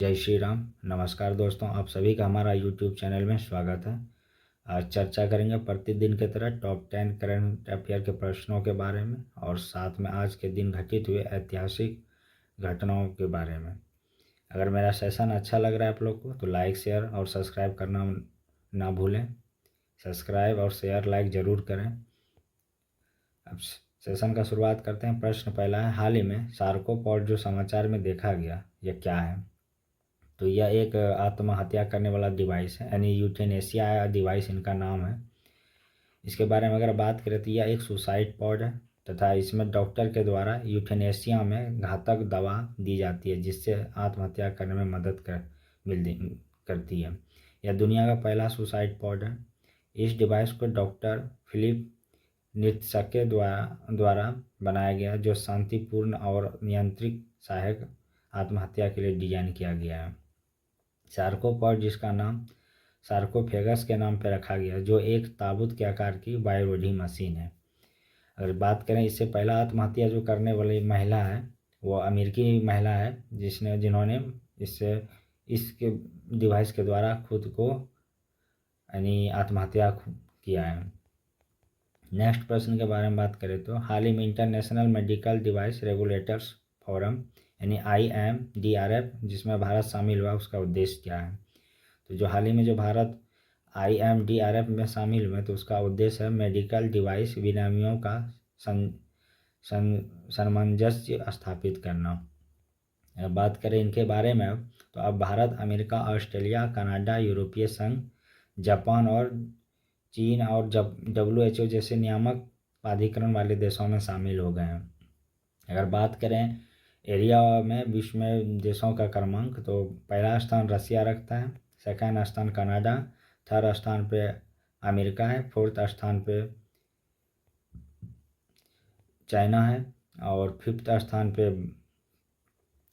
जय श्री राम। नमस्कार दोस्तों, आप सभी का हमारा यूट्यूब चैनल में स्वागत है। आज चर्चा करेंगे प्रतिदिन की तरह टॉप 10 करंट अफेयर के प्रश्नों के बारे में और साथ में आज के दिन घटित हुए ऐतिहासिक घटनाओं के बारे में। अगर मेरा सेशन अच्छा लग रहा है आप लोग को तो लाइक, शेयर और सब्सक्राइब करना ना भूलें। सब्सक्राइब और शेयर लाइक ज़रूर करें। अब सेशन का शुरुआत करते हैं। प्रश्न पहला है, हाल ही में सार्कोपॉड जो समाचार में देखा गया यह क्या है? तो यह एक आत्महत्या करने वाला डिवाइस है, यानी यूथेनेसिया डिवाइस इनका नाम है। इसके बारे में अगर बात करें तो यह एक सुसाइड पॉड है तथा इसमें डॉक्टर के द्वारा यूथेनेसिया में घातक दवा दी जाती है जिससे आत्महत्या करने में मदद करती है। यह दुनिया का पहला सुसाइड पॉड है। इस डिवाइस को डॉक्टर फिलिप नित्सके द्वारा बनाया गया जो शांतिपूर्ण और नियंत्रित सहायक आत्महत्या के लिए डिजाइन किया गया है। सार्कोपॉड, जिसका नाम सार्कोफेगस के नाम पर रखा गया, जो एक ताबूत के आकार की वायुरोधी मशीन है। अगर बात करें इससे पहला आत्महत्या जो करने वाली महिला है वो अमेरिकी महिला है जिन्होंने इसके डिवाइस के द्वारा खुद को यानी आत्महत्या किया है। नेक्स्ट प्रश्न के बारे में बात करें तो हाल ही में international medical device regulators forum यानी IMDRF जिसमें भारत शामिल हुआ, उसका उद्देश्य क्या है? तो जो हाल ही में जो भारत IMDRF में शामिल हुए तो उसका उद्देश्य है मेडिकल डिवाइस विनियमों का सामंजस्य स्थापित करना। अब बात करें इनके बारे में तो अब भारत, अमेरिका, ऑस्ट्रेलिया, कनाडा, यूरोपीय संघ, जापान और चीन और WHO जैसे नियामक प्राधिकरण वाले देशों में शामिल हो गए हैं। अगर बात करें एरिया में विश्व में देशों का क्रमांक तो पहला स्थान रसिया रखता है, सेकंड स्थान कनाडा, थर्ड स्थान पे अमेरिका है, फोर्थ स्थान पे चाइना है और फिफ्थ स्थान पे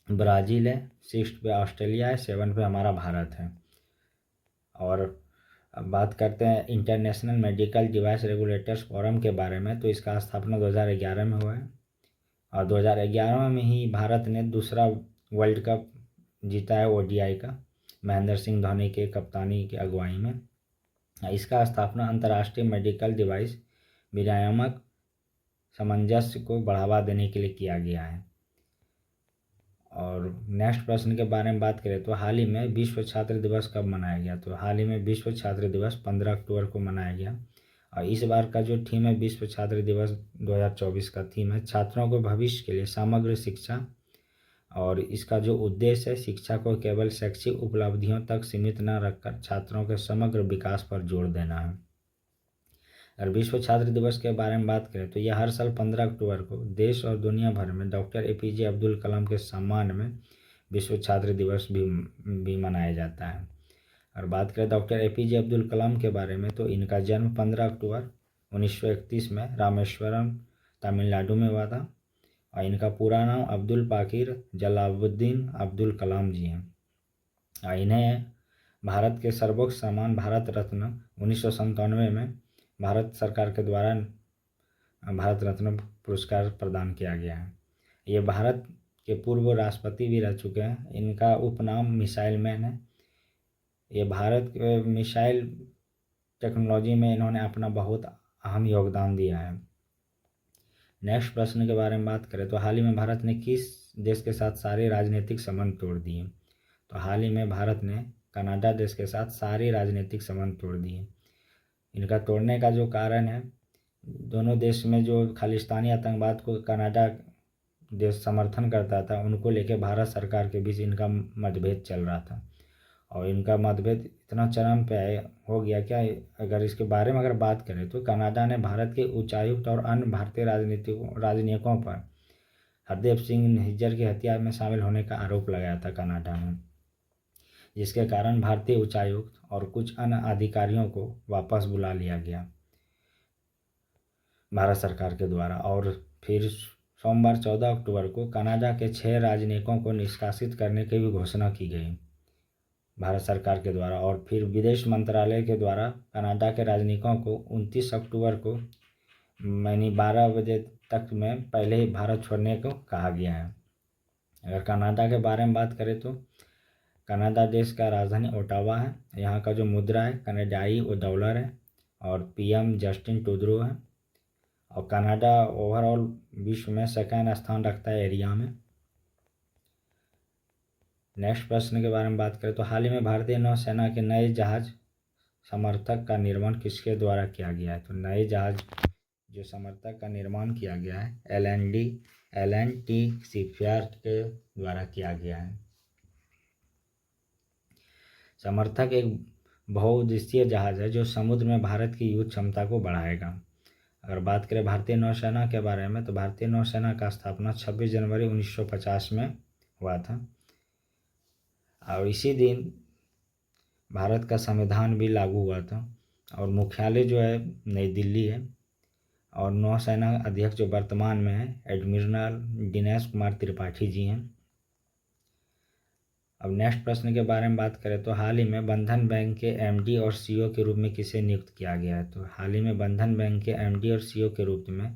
ब्राज़ील है, सिक्स्थ पे ऑस्ट्रेलिया है, सेवन पे हमारा भारत है। और अब बात करते हैं international medical device regulators forum के बारे में तो इसका स्थापना 2011 में हुआ है और 2011 में ही भारत ने दूसरा वर्ल्ड कप जीता है ODI का, महेंद्र सिंह धोनी के कप्तानी की अगुवाई में। इसका स्थापना अंतर्राष्ट्रीय मेडिकल डिवाइस विनियामक सामंजस्य को बढ़ावा देने के लिए किया गया है। और नेक्स्ट प्रश्न के बारे में बात करें तो हाल ही में विश्व छात्र दिवस कब मनाया गया? तो हाल ही में विश्व छात्र दिवस 15 अक्टूबर को मनाया गया और इस बार का जो थीम है विश्व छात्र दिवस 2024 का थीम है छात्रों को भविष्य के लिए समग्र शिक्षा। और इसका जो उद्देश्य है शिक्षा को केवल शैक्षिक उपलब्धियों तक सीमित न रखकर छात्रों के समग्र विकास पर जोर देना है। अगर विश्व छात्र दिवस के बारे में बात करें तो यह हर साल 15 अक्टूबर को देश और दुनिया भर में डॉक्टर APJ अब्दुल कलाम के सम्मान में विश्व छात्र दिवस भी मनाया जाता है। और बात करें डॉक्टर APJ अब्दुल कलाम के बारे में तो इनका जन्म 15 अक्टूबर 1931 में रामेश्वरम, तमिलनाडु में हुआ था और इनका पूरा नाम अब्दुल पाकिर जलालुद्दीन अब्दुल कलाम जी हैं। और इन्हें भारत के सर्वोच्च सम्मान भारत रत्न 1997 में भारत सरकार के द्वारा भारत रत्न पुरस्कार प्रदान किया गया है। ये भारत के पूर्व राष्ट्रपति भी रह चुके हैं। इनका उपनाम मिसाइल मैन है। ये भारत के मिसाइल टेक्नोलॉजी में इन्होंने अपना बहुत अहम योगदान दिया है। नेक्स्ट प्रश्न के बारे में बात करें तो हाल ही में भारत ने किस देश के साथ सारे राजनीतिक संबंध तोड़ दिए? तो हाल ही में भारत ने कनाडा देश के साथ सारे राजनीतिक संबंध तोड़ दिए। इनका तोड़ने का जो कारण है दोनों देश में जो खालिस्तानी आतंकवाद को कनाडा देश समर्थन करता था उनको लेकर भारत सरकार के बीच इनका मतभेद चल रहा था और इनका मतभेद इतना चरम पे हो गया क्या, अगर इसके बारे में अगर बात करें तो कनाडा ने भारत के उच्चायुक्त और अन्य भारतीय राजनयिकों पर हरदेव सिंह निज्जर की हत्या में शामिल होने का आरोप लगाया था कनाडा ने, जिसके कारण भारतीय उच्चायुक्त और कुछ अन्य अधिकारियों को वापस बुला लिया गया भारत सरकार के द्वारा। और फिर सोमवार 14 अक्टूबर को कनाडा के 6 राजनयिकों को निष्कासित करने की भी घोषणा की गई भारत सरकार के द्वारा। और फिर विदेश मंत्रालय के द्वारा कनाडा के राजनयिकों को 29 अक्टूबर को यानी 12 बजे तक में पहले ही भारत छोड़ने को कहा गया है। अगर कनाडा के बारे में बात करें तो कनाडा देश का राजधानी ओटावा है। यहाँ का जो मुद्रा है कनाडाई वो डॉलर है और पीएम जस्टिन ट्रूडो है। और कनाडा ओवरऑल विश्व में सेकंड स्थान रखता है एरिया में। नेक्स्ट प्रश्न के बारे में बात करें तो हाल ही में भारतीय नौसेना के नए जहाज समर्थक का निर्माण किसके द्वारा किया गया है? तो नए जहाज जो समर्थक का निर्माण किया गया है एल&टी शिपयार्ड के द्वारा किया गया है। समर्थक एक बहुउद्देशीय जहाज है जो समुद्र में भारत की युद्ध क्षमता को बढ़ाएगा। अगर बात करें भारतीय नौसेना के बारे में तो भारतीय नौसेना का स्थापना 26 जनवरी 1950 में हुआ था और इसी दिन भारत का संविधान भी लागू हुआ था और मुख्यालय जो है नई दिल्ली है। और नौसेना अध्यक्ष जो वर्तमान में है एडमिरल दिनेश कुमार त्रिपाठी जी हैं। अब नेक्स्ट प्रश्न के बारे में बात करें तो हाल ही में बंधन बैंक के एमडी और सीईओ के रूप में किसे नियुक्त किया गया है? तो हाल ही में बंधन बैंक के एमडी और सीईओ के रूप में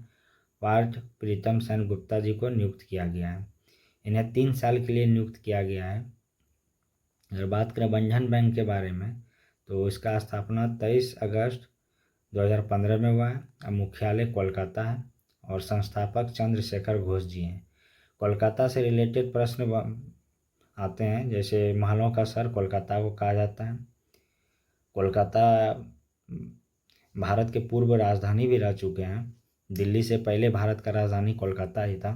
पार्थ प्रीतम सेन गुप्ता जी को नियुक्त किया गया है। इन्हें 3 साल के लिए नियुक्त किया गया है। अगर बात करें बंधन बैंक के बारे में तो इसका स्थापना 23 अगस्त 2015 में हुआ है। अब मुख्यालय कोलकाता है और संस्थापक चंद्रशेखर घोष जी हैं। कोलकाता से रिलेटेड प्रश्न आते हैं, जैसे महलों का शहर कोलकाता को कहा जाता है। कोलकाता भारत के पूर्व राजधानी भी रह चुके हैं। दिल्ली से पहले भारत का राजधानी कोलकाता ही था।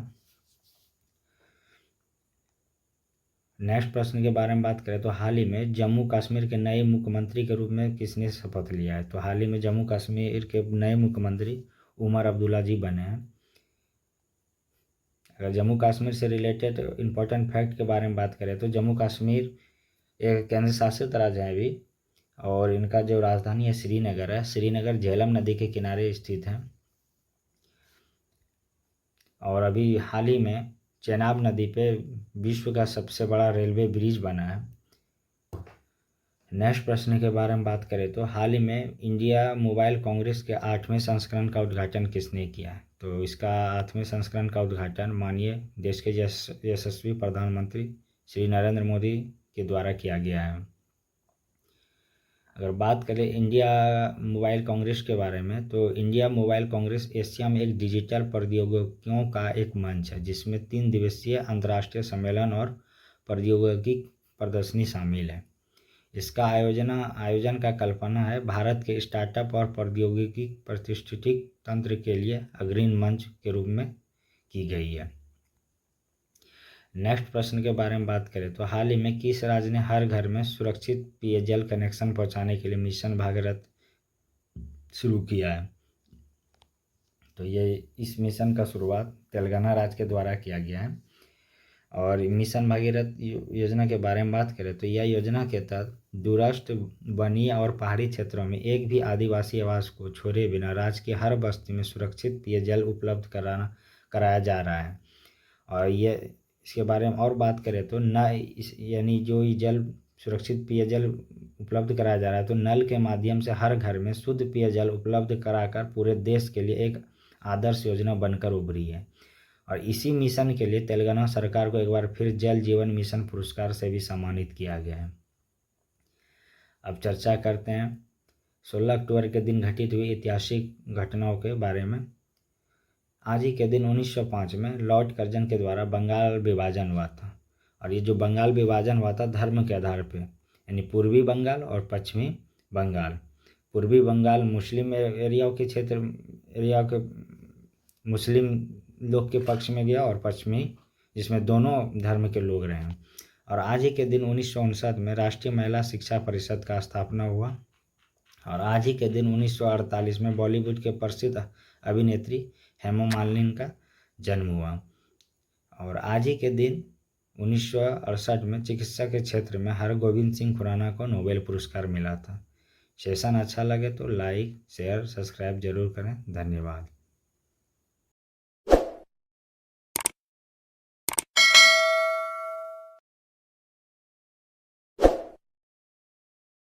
नेक्स्ट प्रश्न के बारे में बात करें तो हाल ही में जम्मू कश्मीर के नए मुख्यमंत्री के रूप में किसने शपथ लिया है? तो हाल ही में जम्मू कश्मीर के नए मुख्यमंत्री उमर अब्दुल्ला जी बने हैं। अगर जम्मू कश्मीर से रिलेटेड इम्पोर्टेंट फैक्ट के बारे में बात करें तो जम्मू कश्मीर एक केंद्र शासित राज्य है अभी और इनका जो राजधानी है श्रीनगर है। श्रीनगर झेलम नदी के किनारे स्थित है और अभी हाल ही में चेनाब नदी पे विश्व का सबसे बड़ा रेलवे ब्रिज बना है। नेक्स्ट प्रश्न के बारे में बात करें तो हाल ही में इंडिया मोबाइल कांग्रेस के 8वें संस्करण का उद्घाटन किसने किया है? तो इसका 8वें संस्करण का उद्घाटन माननीय देश के यशस्वी प्रधानमंत्री श्री नरेंद्र मोदी के द्वारा किया गया है। अगर बात करें इंडिया मोबाइल कांग्रेस के बारे में तो इंडिया मोबाइल कांग्रेस एशिया में एक डिजिटल प्रौद्योगिकियों का एक मंच है जिसमें 3 दिवसीय अंतर्राष्ट्रीय सम्मेलन और प्रौद्योगिकी प्रदर्शनी शामिल है। इसका आयोजन का कल्पना है भारत के स्टार्टअप और प्रौद्योगिकी पारिस्थितिकी तंत्र के लिए अग्रणी मंच के रूप में की गई है। नेक्स्ट प्रश्न के बारे में बात करें तो हाल ही में किस राज्य ने हर घर में सुरक्षित पेयजल कनेक्शन पहुंचाने के लिए मिशन भागीरथ शुरू किया है? तो इस मिशन का शुरुआत तेलंगाना राज्य के द्वारा किया गया है। और मिशन भागीरथ योजना के बारे में बात करें तो यह योजना के तहत दूरस्थ वनीय और पहाड़ी क्षेत्रों में एक भी आदिवासी आवास को छोड़े बिना राज्य की हर बस्ती में सुरक्षित पेयजल उपलब्ध कराया जा रहा है। और ये इसके बारे में और बात करें तो यानी जो ये जल सुरक्षित पेयजल उपलब्ध कराया जा रहा है तो नल के माध्यम से हर घर में शुद्ध पेयजल उपलब्ध कराकर पूरे देश के लिए एक आदर्श योजना बनकर उभरी है। और इसी मिशन के लिए तेलंगाना सरकार को एक बार फिर जल जीवन मिशन पुरस्कार से भी सम्मानित किया गया है। अब चर्चा करते हैं 16 अक्टूबर के दिन घटित हुई ऐतिहासिक घटनाओं के बारे में। आज ही के दिन 1905 में लॉर्ड कर्जन के द्वारा बंगाल विभाजन हुआ था और ये जो बंगाल विभाजन हुआ था धर्म के आधार पे, यानी पूर्वी बंगाल और पश्चिमी बंगाल। पूर्वी बंगाल मुस्लिम एरिया के मुस्लिम लोग के पक्ष में गया और पश्चिमी जिसमें दोनों धर्म के लोग रहे हैं। और आज ही के दिन 1959 में राष्ट्रीय महिला शिक्षा परिषद का स्थापना हुआ और आज ही के दिन 1948 में बॉलीवुड के प्रसिद्ध अभिनेत्री हेमा मालिनी का जन्म हुआ। और आज ही के दिन 1968 में चिकित्सा के क्षेत्र में हरगोविंद सिंह खुराना को नोबेल पुरस्कार मिला था। सेशन अच्छा लगे तो लाइक शेयर सब्सक्राइब जरूर करें। धन्यवाद।